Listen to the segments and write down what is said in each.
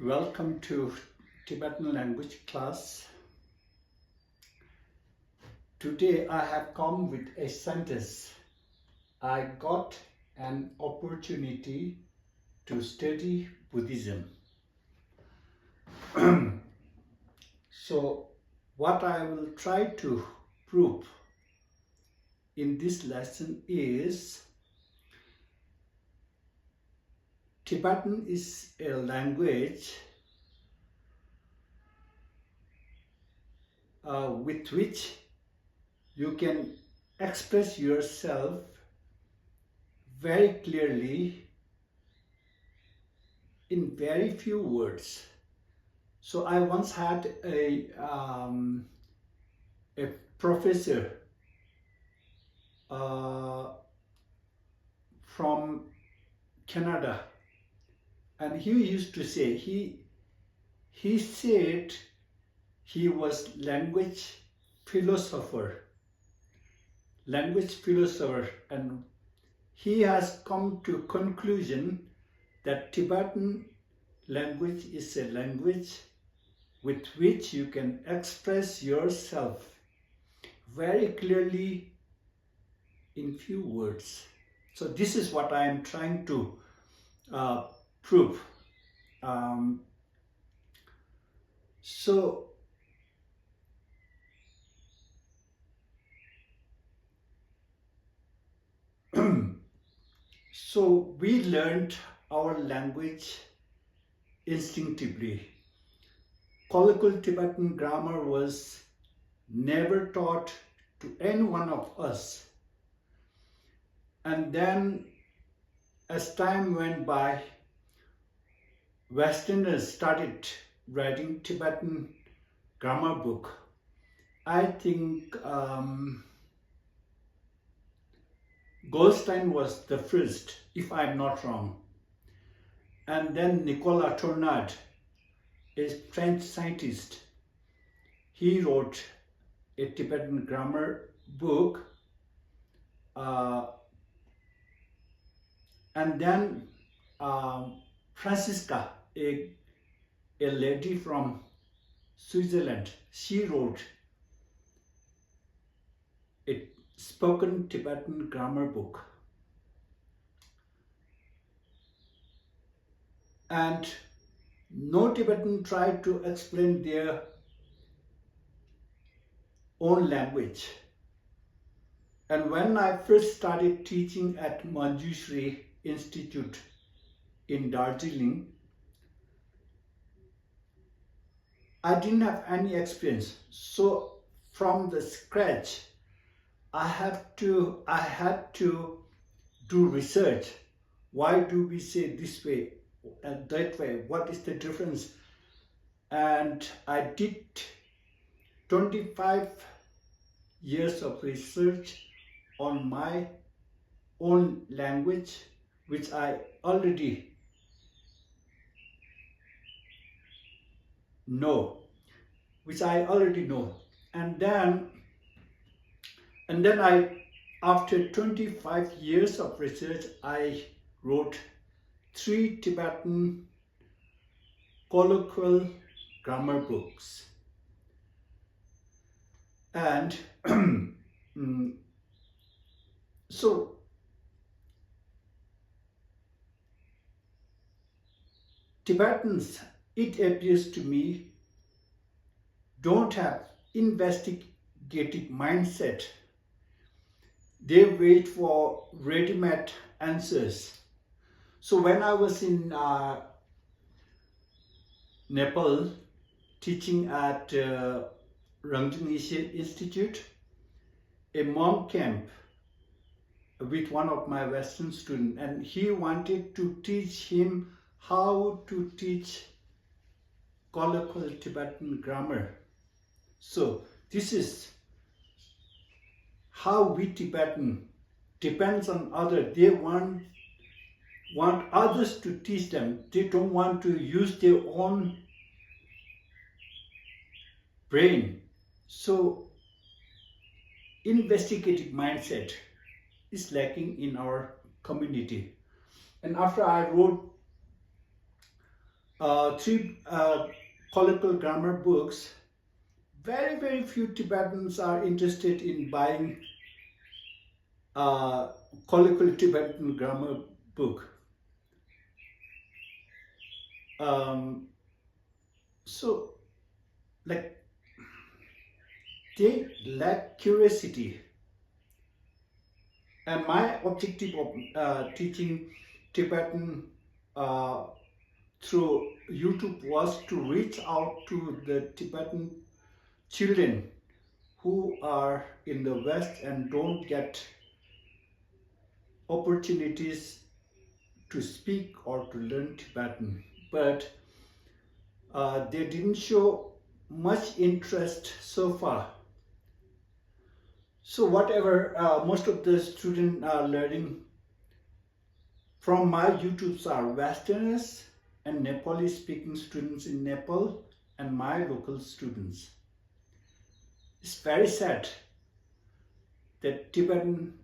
Welcome to Tibetan language class. Today I have come with a sentence. I got an opportunity to study Buddhism. So what I will try to prove in this lesson is Tibetan is a language with which you can express yourself very clearly in very few words. So I once had a professor from Canada, and he used to say, he said he was language philosopher, and he has come to conclusion that Tibetan language is a language with which you can express yourself very clearly in few words. So this is what I am trying to prove. So we learned our language instinctively. Colloquial Tibetan grammar was never taught to any one of us. And then as time went by, Westerners started writing Tibetan grammar book. I think Goldstein was the first, if I'm not wrong. And then Nicolas Tournade, a French scientist, he wrote a Tibetan grammar book. And then Francisca, a lady from Switzerland, she wrote a spoken Tibetan grammar book. And no Tibetan tried to explain their own language. And when I first started teaching at Manjushri Institute in Darjeeling, I didn't have any experience. So from the scratch, I had to do research. Why do we say this way and that way? What is the difference? And I did 25 years of research on my own language, which I already know. And then after 25 years of research, I wrote 3 Tibetan colloquial grammar books. And so Tibetans, it appears to me, don't have investigative mindset. They wait for ready-made answers. So when I was in Nepal teaching at Rangjung Institute, a monk came with one of my Western students, and he wanted to teach him how to teach colloquial Tibetan grammar. So this is how we Tibetan depends on others. They want others to teach them. They don't want to use their own brain. So investigative mindset is lacking in our community. And after I wrote three colloquial grammar books. Very few Tibetans are interested in buying a colloquial Tibetan grammar book. Um, so, like, they lack curiosity. And my objective of teaching Tibetan uh, through YouTube was to reach out to the Tibetan children who are in the West and don't get opportunities to speak or to learn Tibetan. But they didn't show much interest so far. So whatever, most of the students are learning from my YouTubes are Westerners and Nepali speaking students in Nepal and my local students. It's very sad that Tibetans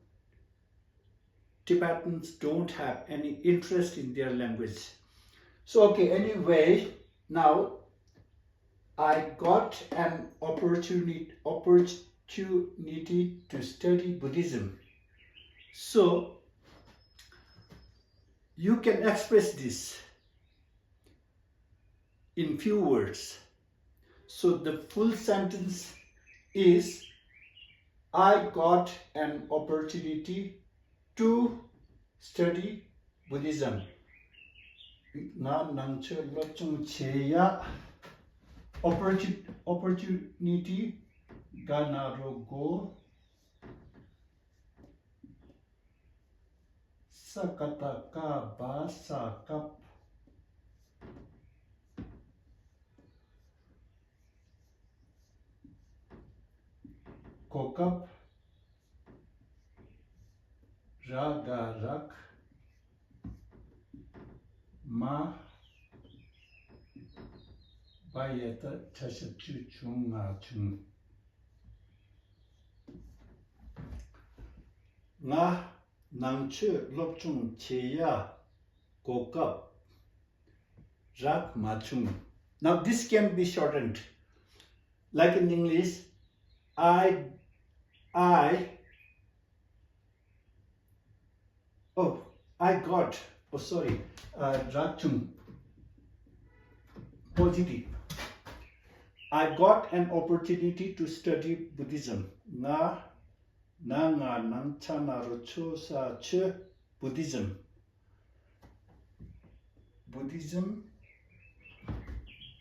don't have any interest in their language. So okay, anyway, now I got an opportunity to study Buddhism. So you can express this in few words. So the full sentence is, I got an opportunity to study Buddhism. Opportunity ganarogo sakataka basakap kokap ragarak ma bayata chashachu chunga chung nga nangche lopchung cheya kokap rak machung. Now this can be shortened. Like in English, I got, Rachung, positive. I got an opportunity to study Buddhism. Nga nang chana rocho sa che Buddhism. Buddhism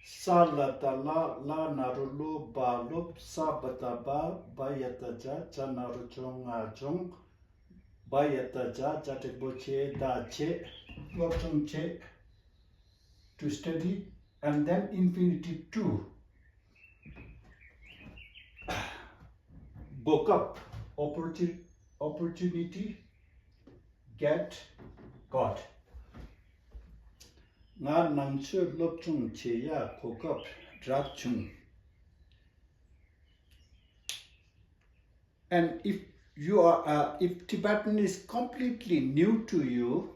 sa la narulo ba lop sa bataba bayataja chana rocho nga chong bayataja jateboche da che lopchong che, to study, and then infinitive two. Bokap, opportunity, get, got. Nga nangche lopchung che ya kokap drachung. And if you are, if Tibetan is completely new to you,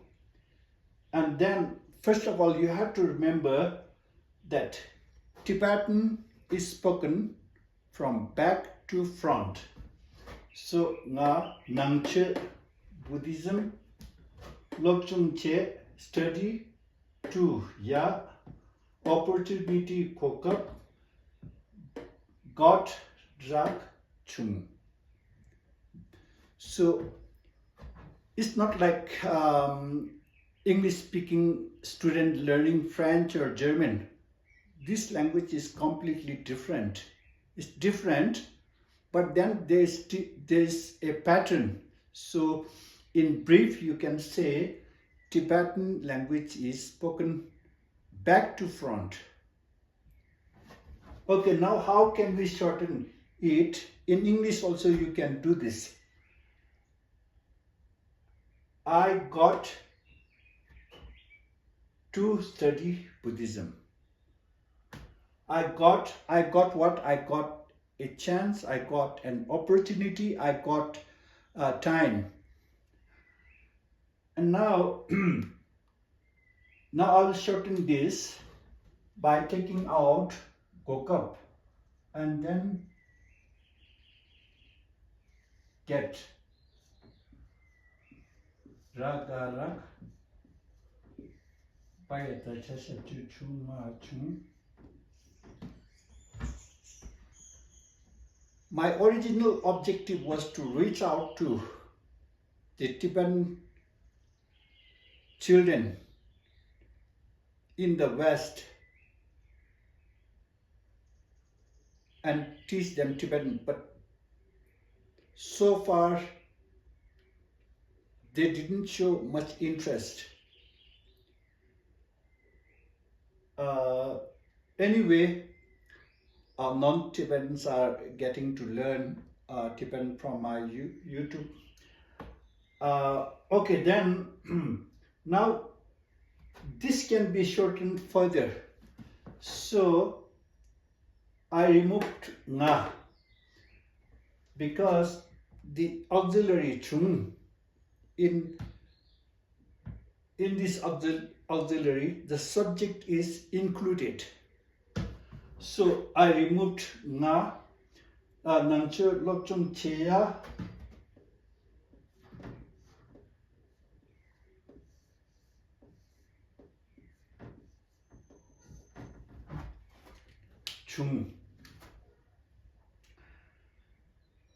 and then first of all you have to remember that Tibetan is spoken from back to front. So nga nangche Buddhism, lopchung che study, to ya opportunity kokap, got rak chung. So it's not like English speaking student learning French or German. This language is completely different. It's different, but then there's a pattern. So in brief, you can say Tibetan language is spoken back to front. Okay, now how can we shorten it? In English also you can do this. I got to study Buddhism. I got what? I got a chance, I got an opportunity, I got time. And now, now I'll shorten this. by taking out gokap and then get ragarak bayata chasa chuma chung. My original objective was to reach out to the Tibetan children in the West and teach them Tibetan, but so far they didn't show much interest. Anyway, non-Tibetans are getting to learn Tibetan from my YouTube. Okay, then now this can be shortened further. So I removed nga because the auxiliary chung in this auxiliary the subject is included. So I removed nga, nangche lokchung cheya, chung.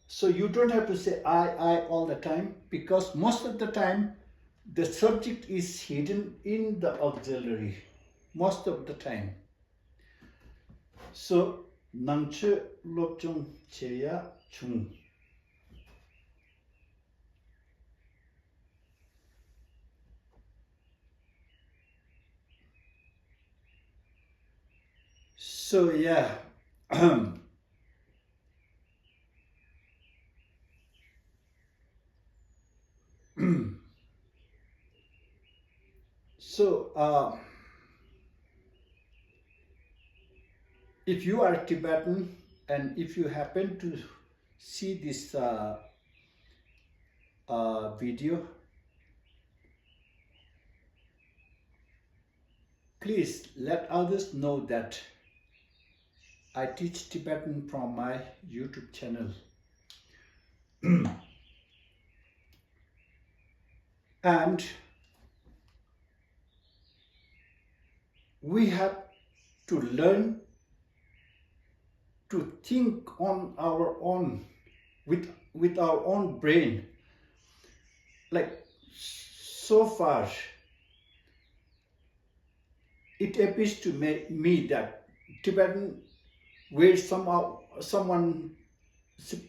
So you don't have to say I all the time, because most of the time the subject is hidden in the auxiliary, most of the time. So nangche lokchung cheya chung. So yeah. So if you are Tibetan and if you happen to see this video, please let others know that I teach Tibetan from my YouTube channel. And we have to learn to think on our own, with our own brain. Like so far, it appears to me that Tibetan wait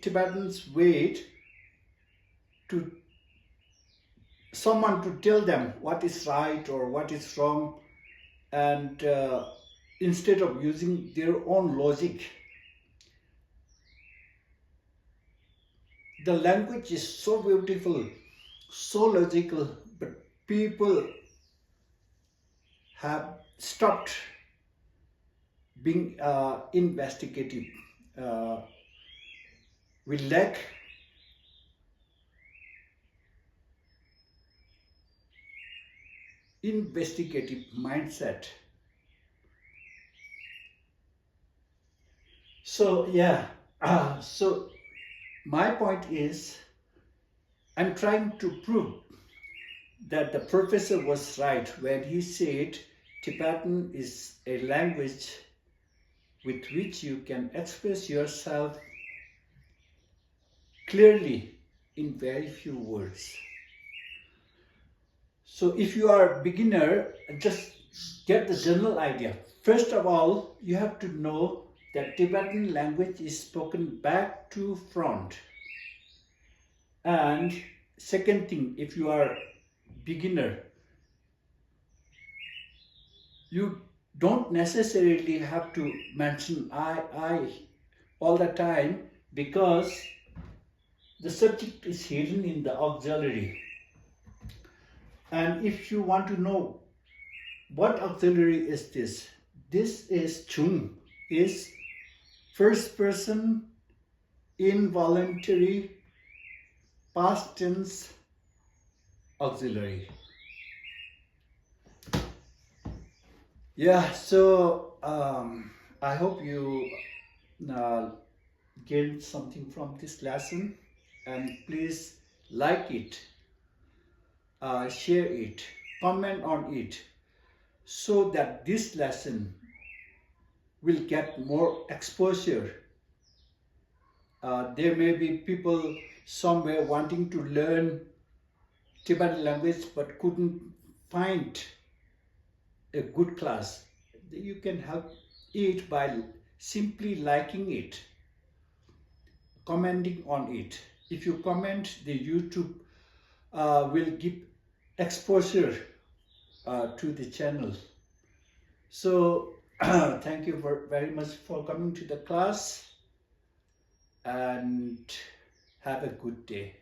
Tibetans wait to someone to tell them what is right or what is wrong, and instead of using their own logic. The language is so beautiful, so logical, but people have stopped being investigative. We lack investigative mindset. So yeah, so my point is, I'm trying to prove that the professor was right when he said Tibetan is a language with which you can express yourself clearly in very few words. So if you are a beginner, just get the general idea. First of all, you have to know that Tibetan language is spoken back to front. And second thing, if you are beginner, you don't necessarily have to mention I all the time, because the subject is hidden in the auxiliary. And if you want to know what auxiliary is this is chung, is first person involuntary past tense auxiliary. Yeah, so I hope you uh, gained something from this lesson, and please like it, share it, comment on it, so that this lesson will get more exposure. There may be people somewhere wanting to learn Tibetan language but couldn't find a good class. You can help it by simply liking it, commenting on it. If you comment, the YouTube will give exposure to the channel. So thank you very much for coming to the class, and have a good day.